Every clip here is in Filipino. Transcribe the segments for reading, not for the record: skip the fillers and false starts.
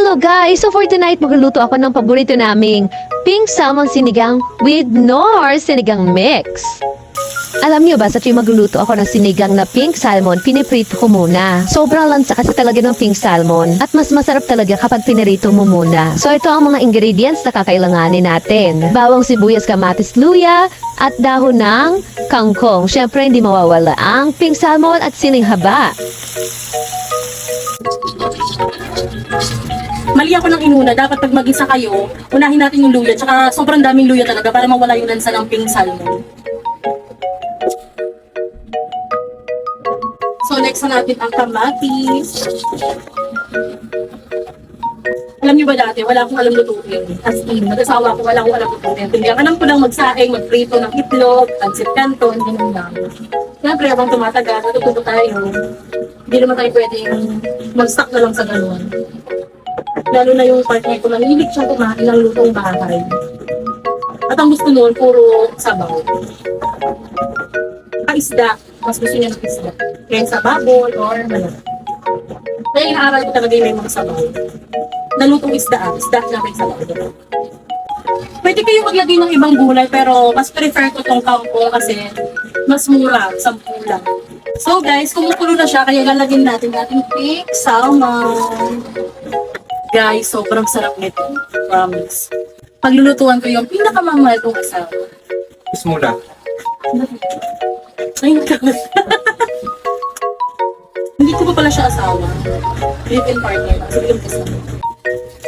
Hello guys! So for tonight, magluluto ako ng paborito naming pink salmon sinigang with Nor sinigang mix. Alam niyo ba, sa tuwing magluluto ako ng sinigang na pink salmon, piniprito ko muna. Sobrang lansa kasi talaga ng pink salmon at mas masarap talaga kapag pinirito mo muna. So ito ang mga ingredients na kakailanganin natin. Bawang sibuyas, kamatis, luya at dahon ng kangkong. Syempre hindi mawawala ang pink salmon at siling haba. Mali ako ng inuna. Dapat pag mag-isa kayo, unahin natin yung luya. Tsaka sobrang daming luya talaga para mawala yung lansa ng pink salmon. So next na natin ang kamatis. Alam niyo ba dati, wala akong alam lutuin. As in, mag-asawa ko, wala akong alam lutuin. Hindi, alam ko lang magsaing, magprito ng itlog, pancit canton, ganun lang. Siyempre, habang tumatagal, natututo tayo. Hindi naman tayo pwedeng mag-stuck na lang sa ganun. Lalo na yung partner ko, nanilig siya kumain ng lutong bahay. At ang gusto noon, puro sabaw. Isda, mas gusto niya ng isda. Kaya sa babol or manok. Kaya inaaral ko talaga yung may mga sabaw. Nalutong isda na may sabaw. Pwede kayo maglagay ng ibang gulay pero mas prefer ko tong kangkong kasi mas mura, 10 lang. So guys, kumukulo na siya kaya lalagyan natin ating pink salmon. Guys, sobrang sarap nito. Promise. Paglulutuan ko yung pinakamamahal kong kasama. Kiss muna. Ay, hindi ko pa pala siya asawa. Live-in partner. Sabihin ko sa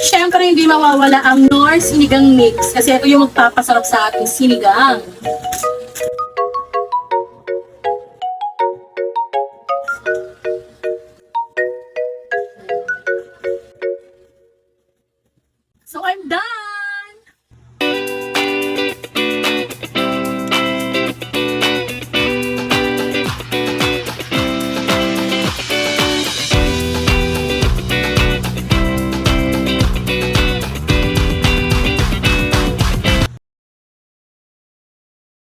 Siyempre, hindi mawawala ang Nor sinigang mix. Kasi ito yung magpapasarap sa ating sinigang. So, I'm done!